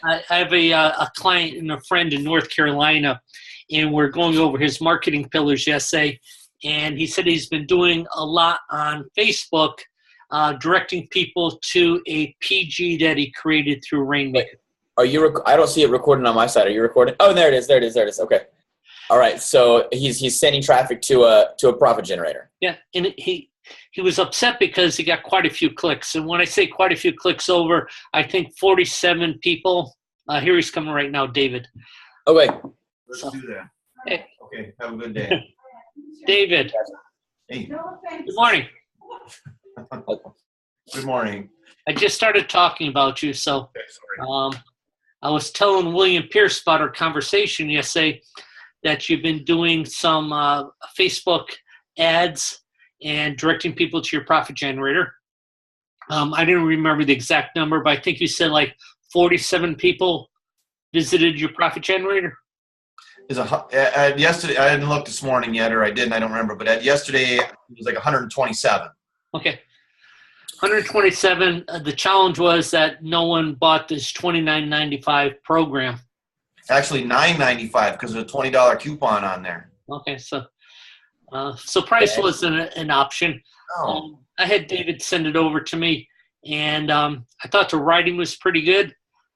I have a client and a friend in North Carolina, and we're going over his marketing pillars yesterday. And he said he's been doing a lot on Facebook, directing people to a PG that he created through Rainmaker. Are you? I don't see it recording on my side. Are you recording? Oh, there it is. There it is. There it is. Okay. All right. So he's sending traffic to a profit generator. Yeah, and he was upset because he got quite a few clicks. And when I say quite a few clicks over, I think 47 people. Here he's coming right now, David. Okay. Let's do that. Hey. Okay. Have a good day. David. Hey. Good morning. Good morning. I just started talking about you, so I was telling William Pierce about our conversation yesterday that you've been doing some Facebook ads and directing people to your profit generator. I didn't remember the exact number, but I think you said like 47 people visited your profit generator. Yesterday, I didn't look this morning yet, or I didn't, I don't remember, but yesterday it was like 127. Okay. 127. The challenge was that no one bought this $29.95 program. Actually, $9.95 because there's a $20 coupon on there. Okay, so price wasn't an option. Oh. I had David send it over to me, and I thought the writing was pretty good.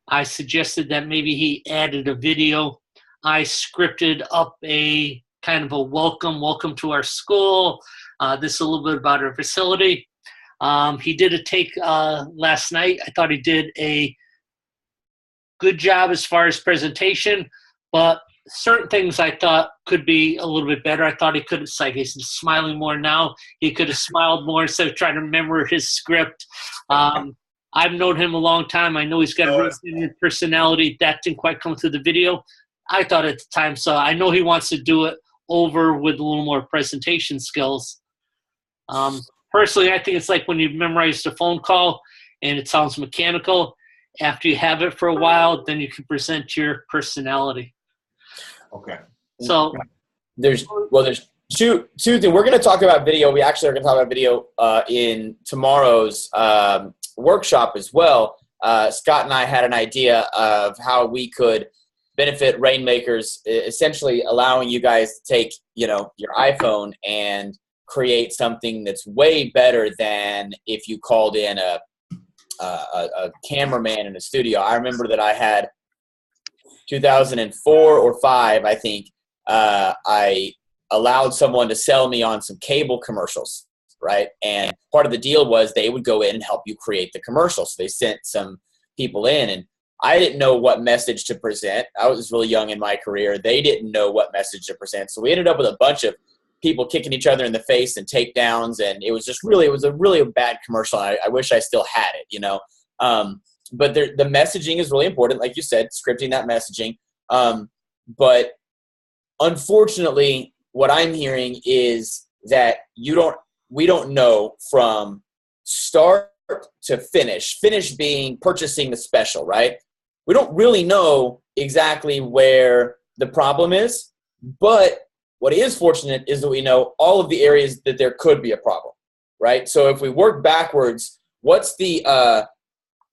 I suggested that maybe he added a video. I scripted up a kind of a welcome to our school. This is a little bit about our facility. He did a take last night. I thought he did a good job as far as presentation, but certain things I thought could be a little bit better. I thought he could have, like he's smiling more now. He could have smiled more instead of trying to remember his script. I've known him a long time. I know he's got a really good personality. That didn't quite come through the video, I thought at the time. So I know he wants to do it over with a little more presentation skills. Personally, I think it's like when you memorize a phone call and it sounds mechanical. After you have it for a while, then you can present your personality. Okay. So there's two things. We're going to talk about video. We actually are going to talk about video in tomorrow's workshop as well. Scott and I had an idea of how we could benefit Rainmakers, essentially allowing you guys to take, your iPhone and create something that's way better than if you called in a cameraman in a studio. I remember that I had 2004 or 5, I think, I allowed someone to sell me on some cable commercials, right? And part of the deal was they would go in and help you create the commercials. So they sent some people in, and I didn't know what message to present. I was really young in my career. They didn't know what message to present. So we ended up with a bunch of people kicking each other in the face and takedowns, and it was a really bad commercial. I wish I still had it, But the messaging is really important, like you said, scripting that messaging. But unfortunately, what I'm hearing is that we don't know from start to finish being purchasing the special, right? We don't really know exactly where the problem is, but what is fortunate is that we know all of the areas that there could be a problem, right? So if we work backwards, what's the so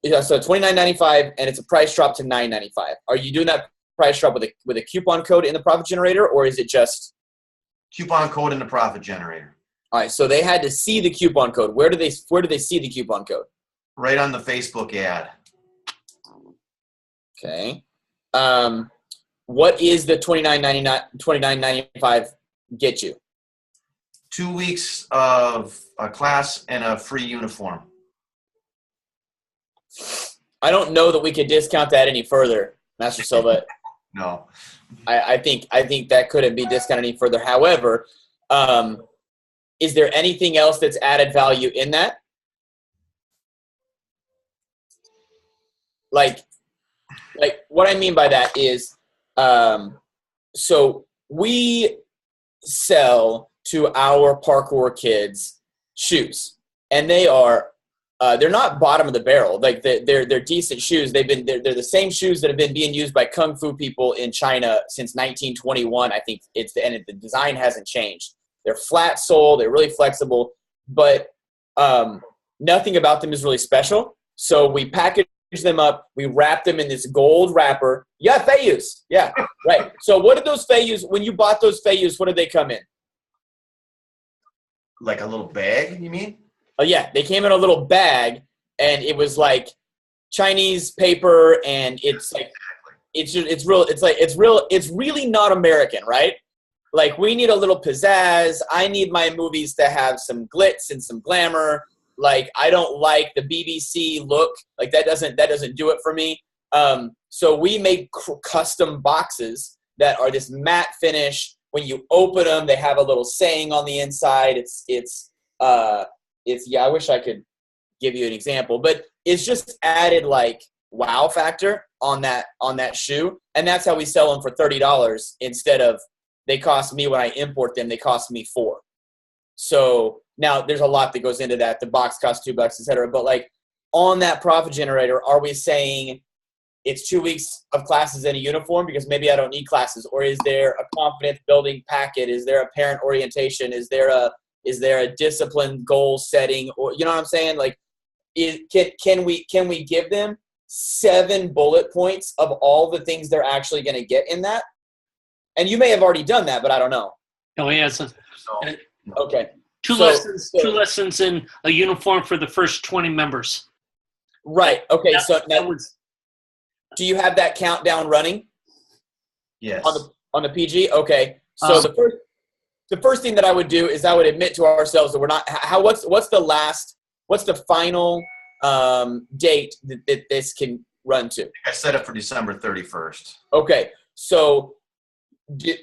$29.95 and it's a price drop to $9.95. Are you doing that price drop with a coupon code in the profit generator, or is it just coupon code in the profit generator? All right, so they had to see the coupon code. Where do they see the coupon code? Right on the Facebook ad. Okay. What is the $29.95 get you? 2 weeks of a class and a free uniform. I don't know that we could discount that any further, Master Silva. No. I think that couldn't be discounted any further. However, is there anything else that's added value in that? Like what I mean by that is, so we sell to our parkour kids shoes, and they are they're not bottom of the barrel. Like they're decent shoes. They're the same shoes that have been being used by kung fu people in China since 1921. I think the design hasn't changed. They're flat sole. They're really flexible, but nothing about them is really special. So we package them up. We wrap them in this gold wrapper. Yeah, Fayus. Yeah, right. So what did those Fayus, when you bought those Fayus, what did they come in? Like a little bag, you mean? Oh, yeah. They came in a little bag, and it was like Chinese paper, and it's like, it's really not American, right? Like, we need a little pizzazz. I need my movies to have some glitz and some glamour. Like, I don't like the BBC look. Like, that doesn't do it for me. So we make custom boxes that are this matte finish. When you open them, they have a little saying on the inside. It's I wish I could give you an example, but it's just added like wow factor on that shoe, and that's how we sell them for $30 instead of they cost me when I import them. They cost me $4. So now there's a lot that goes into that. The box costs $2, etc. But like on that profit generator, are we saying it's 2 weeks of classes in a uniform because maybe I don't need classes, or is there a confidence building packet? Is there a parent orientation? Is there a discipline goal setting? Or you know what I'm saying? Like, can we give them 7 bullet points of all the things they're actually going to get in that? And you may have already done that, but I don't know. Oh, yeah. So, okay. Two lessons in a uniform for the first 20 members. Right. Okay. Do you have that countdown running? Yes. On the PG? Okay. So the first thing that I would do is I would admit to ourselves that we're not what's the final date that this can run to? I set it for December 31st. Okay. So do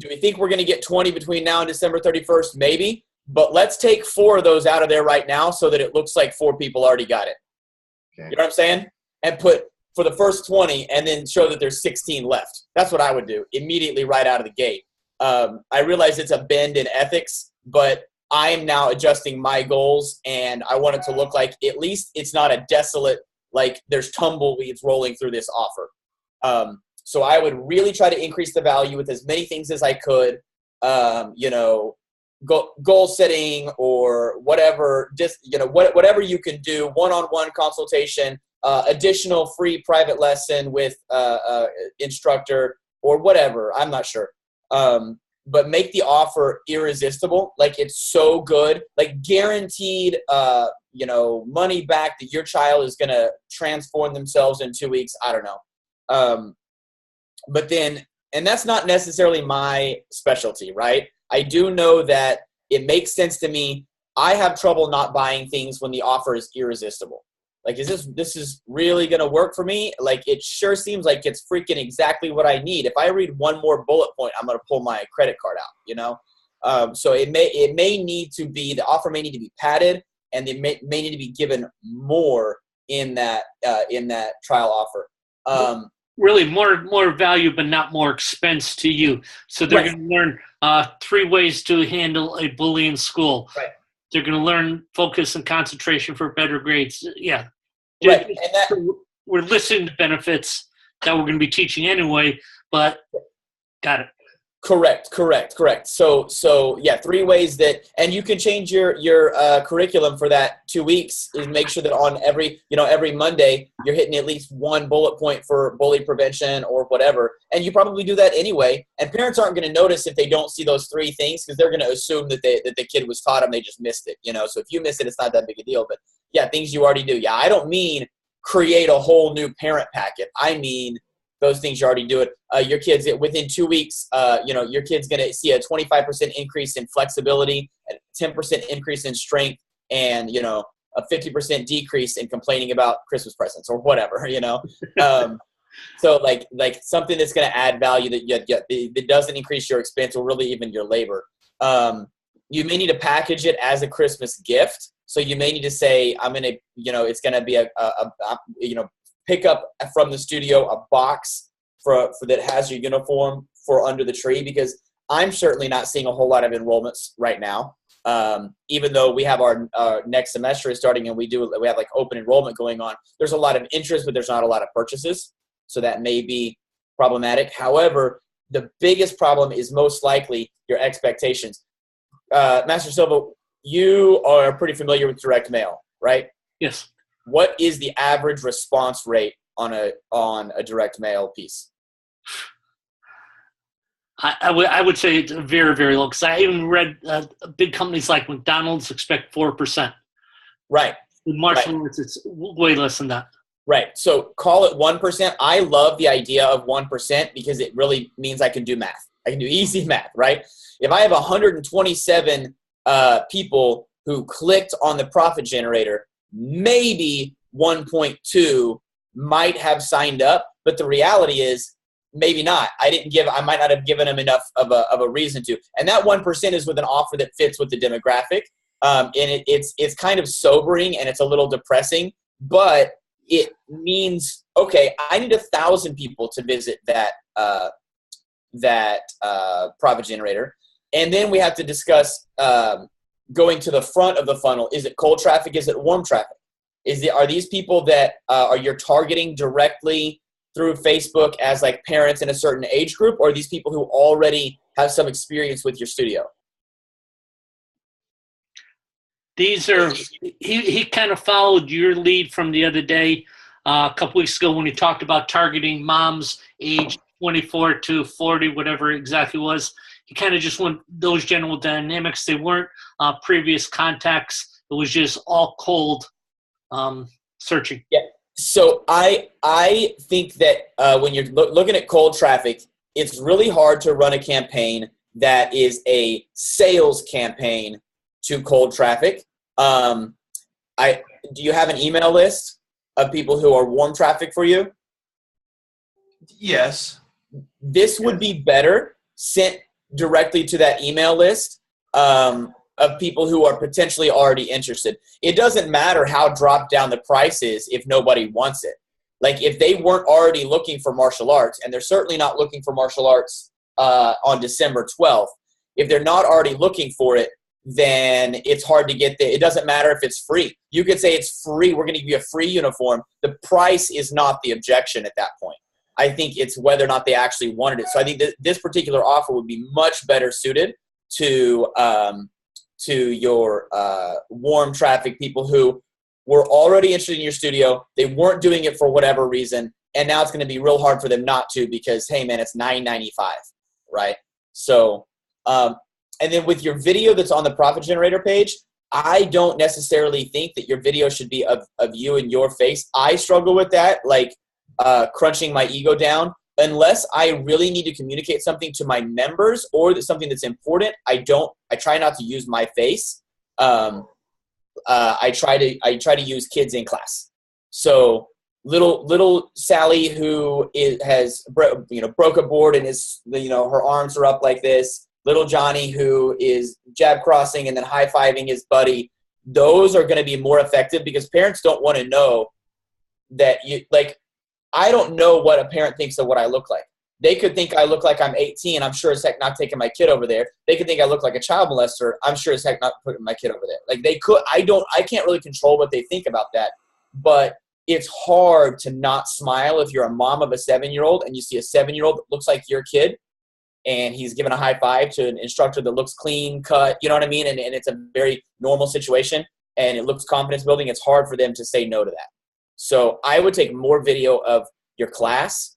we think we're going to get 20 between now and December 31st? Maybe. But let's take 4 of those out of there right now so that it looks like 4 people already got it. Okay. You know what I'm saying? And put for the first 20 and then show that there's 16 left. That's what I would do immediately right out of the gate. I realize it's a bend in ethics, but I am now adjusting my goals, and I want it to look like at least it's not a desolate, like there's tumbleweeds rolling through this offer. So I would really try to increase the value with as many things as I could, goal setting or whatever, just, whatever you can do, one-on-one consultation, additional free private lesson with instructor or whatever. I'm not sure. But make the offer irresistible. Like, it's so good, like guaranteed, money back that your child is going to transform themselves in 2 weeks. I don't know. But then, and that's not necessarily my specialty, right? I do know that it makes sense to me. I have trouble not buying things when the offer is irresistible. Like, this is really going to work for me? Like, it sure seems like it's freaking exactly what I need. If I read one more bullet point, I'm going to pull my credit card out, So it may need to be, the offer may need to be padded, and it may need to be given more in that trial offer. Really more value, but not more expense to you. So they're going to learn 3 ways to handle a bully in school. Right. They're going to learn focus and concentration for better grades. Yeah. Right. We're listing the benefits that we're going to be teaching anyway, but got it. Correct. So yeah, 3 ways that, and you can change your curriculum for that 2 weeks and make sure that on every Monday you're hitting at least 1 bullet point for bully prevention or whatever. And you probably do that anyway. And parents aren't going to notice if they don't see those 3 things, because they're going to assume that the kid was taught them, they just missed it. So if you miss it, it's not that big a deal. But yeah, things you already do. Yeah, I don't mean create a whole new parent packet. I mean those things you already do it. Your kids, within 2 weeks, your kid's going to see a 25% increase in flexibility, a 10% increase in strength, and, a 50% decrease in complaining about Christmas presents or whatever, So like something that's going to add value that doesn't increase your expense or really even your labor. You may need to package it as a Christmas gift. So you may need to say, I'm going to, it's going to be a pick up from the studio a box for that has your uniform for under the tree, because I'm certainly not seeing a whole lot of enrollments right now. Even though we have our next semester is starting and we have like open enrollment going on, there's a lot of interest, but there's not a lot of purchases. So that may be problematic. However, the biggest problem is most likely your expectations. Master Silva, you are pretty familiar with direct mail, right? Yes. what is the average response rate on a direct mail piece? I would say it's very, very low, because I even read big companies like McDonald's expect 4%. Right. With martial arts, it's way less than that. Right. So call it 1%. I love the idea of 1% because it really means I can do math. I can do easy math, right? If I have 127 people who clicked on the profit generator, maybe 1.2 might have signed up, but the reality is maybe not. I might not have given them enough of a reason to. And that 1% is with an offer that fits with the demographic. And it's kind of sobering and it's a little depressing, but it means, okay, I need 1,000 people to visit that profit generator. And then we have to discuss going to the front of the funnel. Is it cold traffic? Is it warm traffic? Are these people that are you're targeting directly through Facebook as like parents in a certain age group, or are these people who already have some experience with your studio? These are, he kind of followed your lead from the other day, a couple weeks ago, when he talked about targeting moms age 24 to 40, whatever it exactly was. He kind of just went those general dynamics. They weren't previous contacts. It was just all cold searching. Yeah. So I think that when you're looking at cold traffic, it's really hard to run a campaign that is a sales campaign to cold traffic. Do you have an email list of people who are warm traffic for you? Yes. This would be better sent directly to that email list of people who are potentially already interested. It doesn't matter how dropped down the price is if nobody wants it. Like if they weren't already looking for martial arts, and they're certainly not looking for martial arts on December 12th, if they're not already looking for it, then it's hard to get there. It doesn't matter if it's free. You could say it's free. We're going to give you a free uniform. The price is not the objection at that point. I think it's whether or not they actually wanted it. So I think this particular offer would be much better suited to your warm traffic people who were already interested in your studio. They weren't doing it for whatever reason, and now it's going to be real hard for them not to because, hey, man, it's $9.95, right? So and then with your video that's on the profit generator page, I don't necessarily think that your video should be of you and your face. I struggle with that, like crunching my ego down. Unless I really need to communicate something to my members or something that's important, I try not to use my face. I try to use kids in class. So little Sally who broke a board and her arms are up like this. Little Johnny who is jab crossing and then high-fiving his buddy. Those are going to be more effective because parents don't want to know that I don't know what a parent thinks of what I look like. They could think I look like I'm 18. I'm sure as heck not taking my kid over there. They could think I look like a child molester. I'm sure as heck not putting my kid over there. Like they could. I can't really control what they think about that. But it's hard to not smile if you're a mom of a 7-year-old and you see a 7-year-old that looks like your kid and he's giving a high five to an instructor that looks clean cut. You know what I mean? And it's a very normal situation and it looks confidence building. It's hard for them to say no to that. So I would take more video of your class.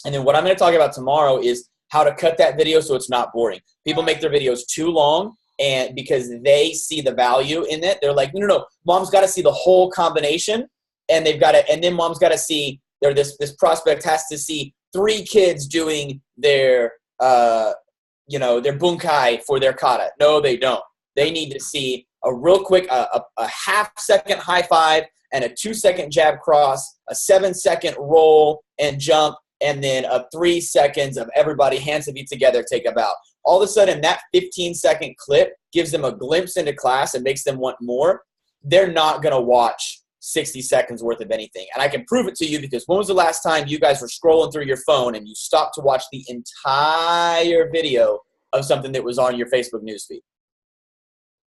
And then what I'm going to talk about tomorrow is how to cut that video so it's not boring. People make their videos too long and because they see the value in it. They're like, no, mom's got to see the whole combination and then mom's got to see this prospect has to see 3 kids doing their bunkai for their kata. No, they don't. They need to see a real quick, a half-second high five and a 2-second jab cross, a 7-second roll and jump, and then a 3 seconds of everybody hands and feet together, take a bow. All of a sudden, that 15-second clip gives them a glimpse into class and makes them want more. They're not going to watch 60 seconds worth of anything. And I can prove it to you because when was the last time you guys were scrolling through your phone and you stopped to watch the entire video of something that was on your Facebook newsfeed?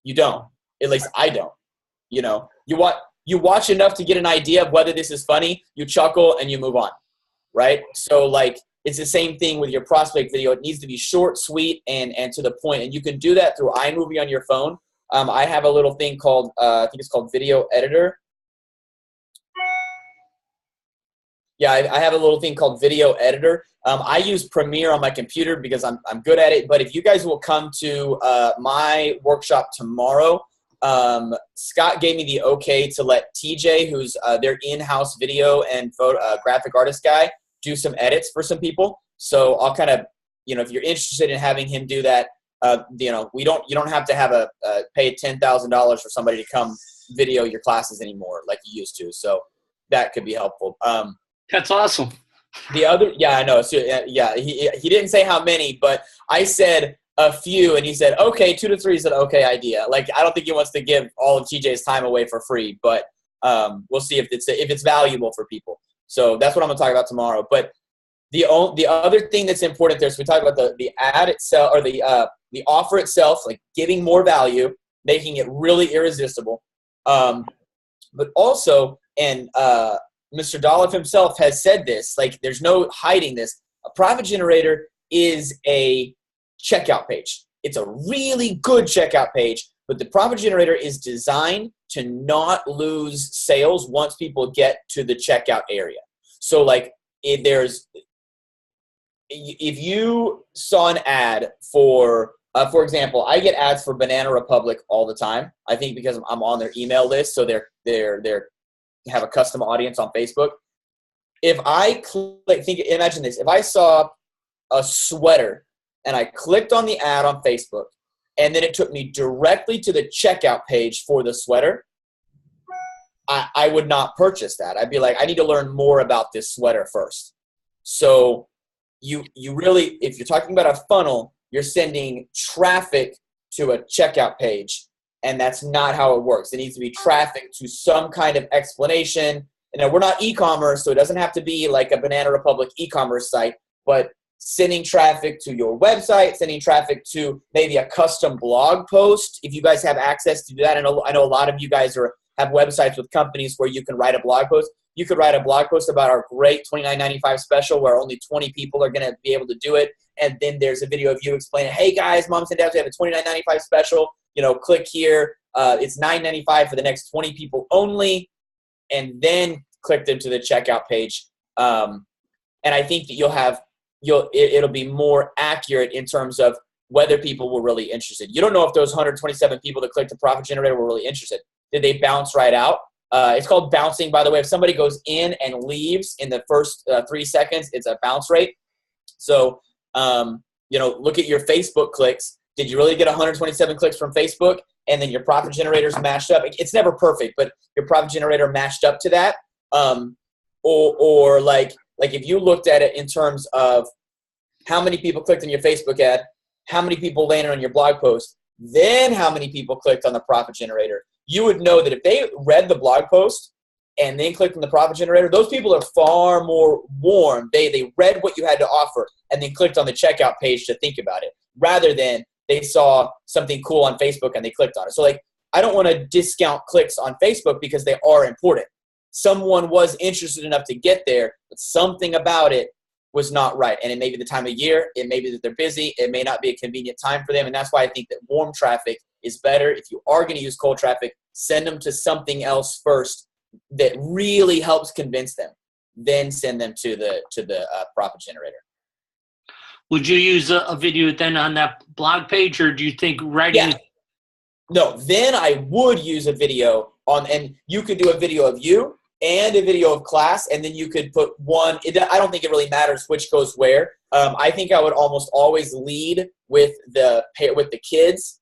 You don't. At least I don't. You watch enough to get an idea of whether this is funny, you chuckle, and you move on, right? So, it's the same thing with your prospect video. It needs to be short, sweet, and to the point. And you can do that through iMovie on your phone. I have a little thing called, I think it's called Video Editor. Yeah, I have a little thing called Video Editor. I use Premiere on my computer because I'm good at it. But if you guys will come to my workshop tomorrow, Scott gave me the okay to let TJ, who's their in-house video and photo, graphic artist guy, do some edits for some people. So I'll kind of, if you're interested in having him do that, you don't have to have pay $10,000 for somebody to come video your classes anymore like you used to. So that could be helpful. That's awesome. The other, yeah, I know. So yeah, he didn't say how many, but I said a few, and he said, okay, 2 to 3 is an okay idea. Like, I don't think he wants to give all of TJ's time away for free, but we'll see if it's valuable for people. So that's what I'm gonna talk about tomorrow. But the other thing that's important there, so we talked about the ad itself, or the offer itself, like giving more value, making it really irresistible. But also, and Mr. Dolliff himself has said this, like there's no hiding this. A profit generator is a checkout page. It's a really good checkout page, but the profit generator is designed to not lose sales once people get to the checkout area. So like if you saw an ad for example, I get ads for Banana Republic all the time. I think because I'm on their email list, so they're have a custom audience on Facebook. If I imagine this, if I saw a sweater and I clicked on the ad on Facebook and then it took me directly to the checkout page for the sweater, I would not purchase that. I'd be like, I need to learn more about this sweater first. So you really, if you're talking about a funnel, you're sending traffic to a checkout page. And that's not how it works. It needs to be traffic to some kind of explanation. And we're not e-commerce, so it doesn't have to be like a Banana Republic e-commerce site, but sending traffic to your website, sending traffic to maybe a custom blog post. If you guys have access to do that, I know a lot of you guys have websites with companies where you can write a blog post. You could write a blog post about our great $29.95 special where only 20 people are going to be able to do it. And then there's a video of you explaining, hey guys, moms and dads, we have a $29.95 special. Click here. It's $9.95 for the next 20 people only, and then click them to the checkout page. And I think that it'll be more accurate in terms of whether people were really interested. You don't know if those 127 people that clicked the profit generator were really interested. Did they bounce right out? It's called bouncing, by the way. If somebody goes in and leaves in the first 3 seconds, it's a bounce rate. So, look at your Facebook clicks. Did you really get 127 clicks from Facebook and then your profit generators matched up? It's never perfect, but your profit generator matched up to that. Or like if you looked at it in terms of how many people clicked on your Facebook ad, how many people landed on your blog post, then how many people clicked on the profit generator, you would know that if they read the blog post and then clicked on the profit generator, those people are far more warm. They read what you had to offer and then clicked on the checkout page to think about it, rather than they saw something cool on Facebook and they clicked on it. So like, I don't want to discount clicks on Facebook because they are important. Someone was interested enough to get there, but something about it was not right. And it may be the time of year. It may be that they're busy. It may not be a convenient time for them. And that's why I think that warm traffic is better. If you are going to use cold traffic, send them to something else first that really helps convince them. Then send them to the profit generator. Would you use a video then on that blog page, or do you think writing? Yeah. No, then I would use a video and you could do a video of you and a video of class, and then you could put one. I don't think it really matters which goes where. I think I would almost always lead with the kids.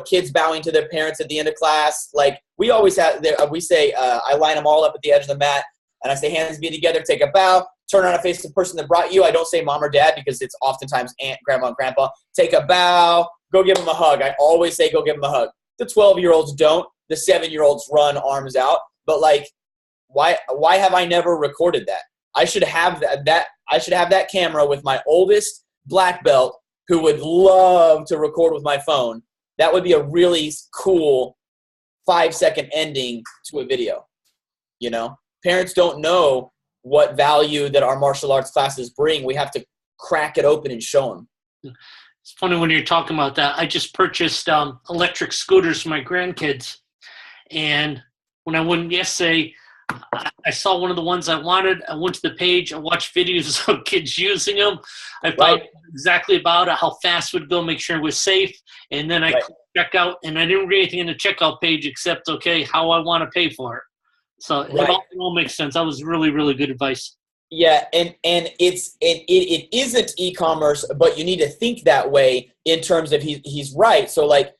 Kids bowing to their parents at the end of class. Like we always have, we say, I line them all up at the edge of the mat, and I say, hands be together, take a bow, turn around and face the person that brought you. I don't say mom or dad because it's oftentimes aunt, grandma, and grandpa. Take a bow, go give them a hug. I always say go give them a hug. The 12-year-olds don't. The 7-year-olds run arms out. But like, why have I never recorded that? I should have that. I should have that camera with my oldest black belt who would love to record with my phone. That would be a really cool 5-second ending to a video. Parents don't know what value that our martial arts classes bring. We have to crack it open and show them. It's funny when you're talking about that. I just purchased electric scooters for my grandkids. And when I went yesterday, I saw one of the ones I wanted. I went to the page. I watched videos of kids using them. I found Right. exactly about it, how fast it would go, make sure it was safe. And then I Right. clicked checkout, and I didn't read anything in the checkout page except, okay, how I want to pay for it. So Right. it all makes sense. That was really, really good advice. Yeah, and it isn't e-commerce, but you need to think that way in terms of he's right. So like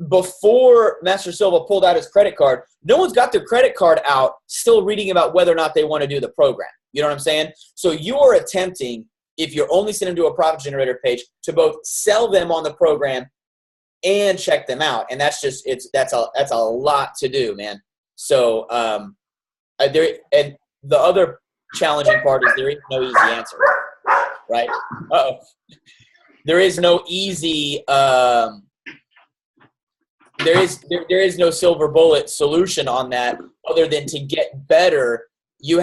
before Master Silva pulled out his credit card, no one's got their credit card out still reading about whether or not they want to do the program. You know what I'm saying? So you are attempting, if you're only sending them to a profit generator page, to both sell them on the program and check them out. And that's a lot to do, man. So and the other challenging part is there is no easy answer, right? There is no easy there is no silver bullet solution on that other than to get better. You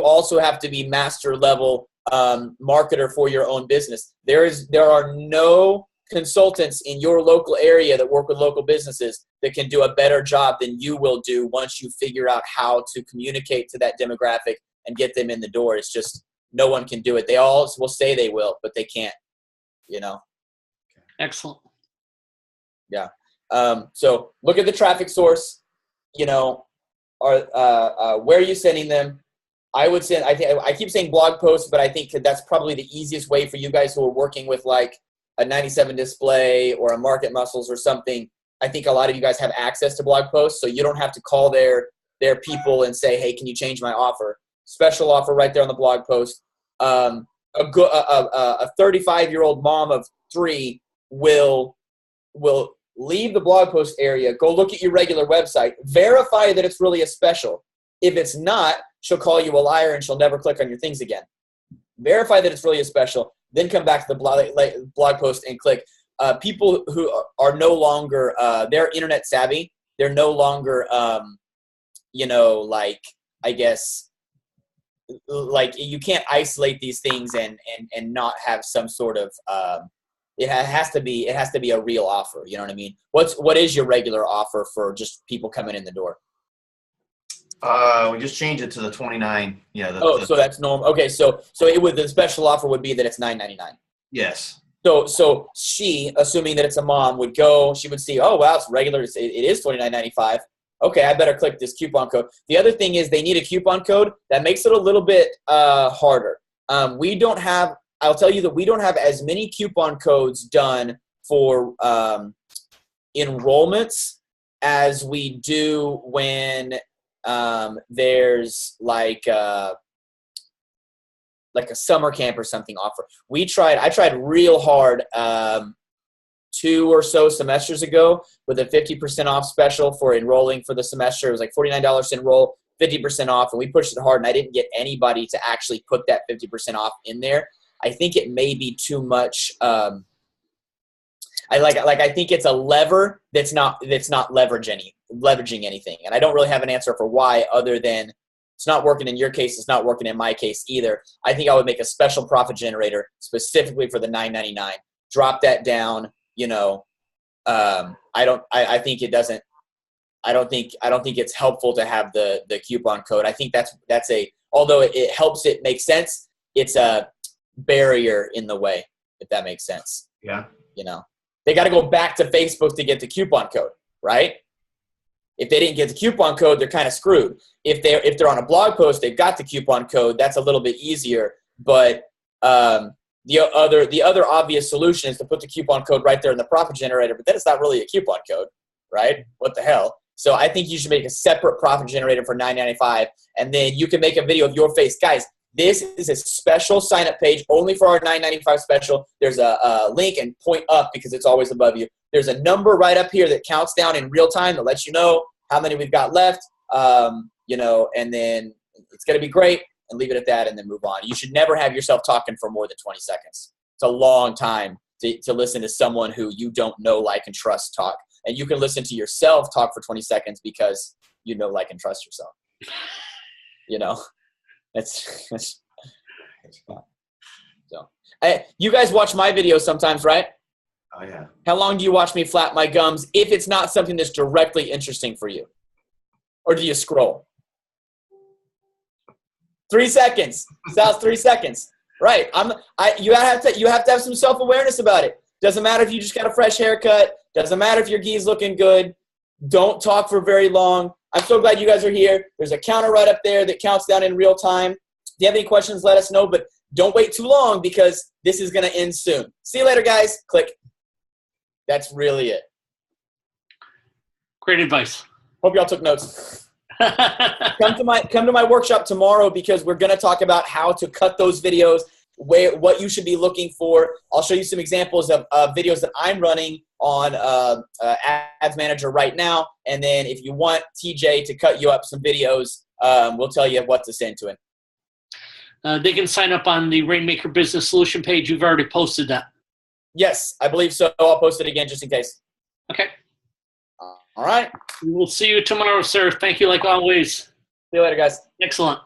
also have to be master level marketer for your own business. There are no consultants in your local area that work with local businesses that can do a better job than you will do once you figure out how to communicate to that demographic and get them in the door. It's just no one can do it. They all will say they will, but they can't, you know. Excellent. Yeah. So look at the traffic source, you know, where are you sending them? I would say, I keep saying blog posts, but I think that's probably the easiest way for you guys who are working with like a 97 display or a Market Muscles or something. I think a lot of you guys have access to blog posts, so you don't have to call their people and say, hey, can you change my offer? Special offer right there on the blog post. A 35-year-old mom of 3 will leave the blog post area, go look at your regular website, verify that it's really a special. If it's not, she'll call you a liar and she'll never click on your things again. Verify that it's really a special, then come back to the blog post and click. People who are no longer, they're internet savvy. They're no longer, you know, like, I guess, like you can't isolate these things and not have some sort of, it has to be a real offer. You know what I mean? What is your regular offer for just people coming in the door? We just changed it to the 29. Yeah. So that's normal. Okay. So the special offer would be that it's $9.99. Yes. So she, assuming that it's a mom, would go, she would see, oh, wow, it's regular. It is $29.95. Okay, I better click this coupon code. The other thing is they need a coupon code. That makes it a little bit harder. I'll tell you that we don't have as many coupon codes done for enrollments as we do when there's like a summer camp or something offer. I tried real hard 2 or so semesters ago with a 50% off special for enrolling for the semester. It was like $49 to enroll, 50% off, and we pushed it hard, and I didn't get anybody to actually put that 50% off in there. I think it may be too much. I think it's a lever that's not leveraging anything, and I don't really have an answer for why, other than it's not working in your case. It's not working in my case either. I think I would make a special profit generator specifically for the $9.99. Drop that down. You know, I think it doesn't. I don't think it's helpful to have the coupon code. I think that's although it helps it make sense, it's a barrier in the way, if that makes sense. Yeah. You know, they got to go back to Facebook to get the coupon code, right? If they didn't get the coupon code, they're kind of screwed. If they're on a blog post, they've got the coupon code. That's a little bit easier. But the other obvious solution is to put the coupon code right there in the profit generator. But then it's not really a coupon code, right? What the hell? So I think you should make a separate profit generator for $9.95, and then you can make a video of your face, guys. This is a special sign-up page only for our $9.95 special. There's a link, and point up because it's always above you. There's a number right up here that counts down in real time that lets you know how many we've got left, you know, and then it's going to be great, and leave it at that and then move on. You should never have yourself talking for more than 20 seconds. It's a long time to listen to someone who you don't know, like, and trust talk. And you can listen to yourself talk for 20 seconds because you know, like, and trust yourself. You know? It's fun. So, you guys watch my videos sometimes, right? Oh, yeah. How long do you watch me flap my gums if it's not something that's directly interesting for you? Or do you scroll? 3 seconds. Sal's 3 seconds. Right. You have to have some self-awareness about it. Doesn't matter if you just got a fresh haircut. Doesn't matter if your gi's looking good. Don't talk for very long. I'm so glad you guys are here. There's a counter right up there that counts down in real time. If you have any questions, let us know, but don't wait too long because this is going to end soon. See you later, guys. Click. That's really it. Great advice. Hope y'all took notes. Come to my workshop tomorrow because we're going to talk about how to cut those videos, what you should be looking for. I'll show you some examples of videos that I'm running on Ads Manager right now. And then if you want TJ to cut you up some videos, we'll tell you what to send to him. They can sign up on the Rainmaker Business Solution page. You've already posted that. Yes, I believe so. I'll post it again just in case. Okay. All right. We'll see you tomorrow, sir. Thank you like always. See you later, guys. Excellent.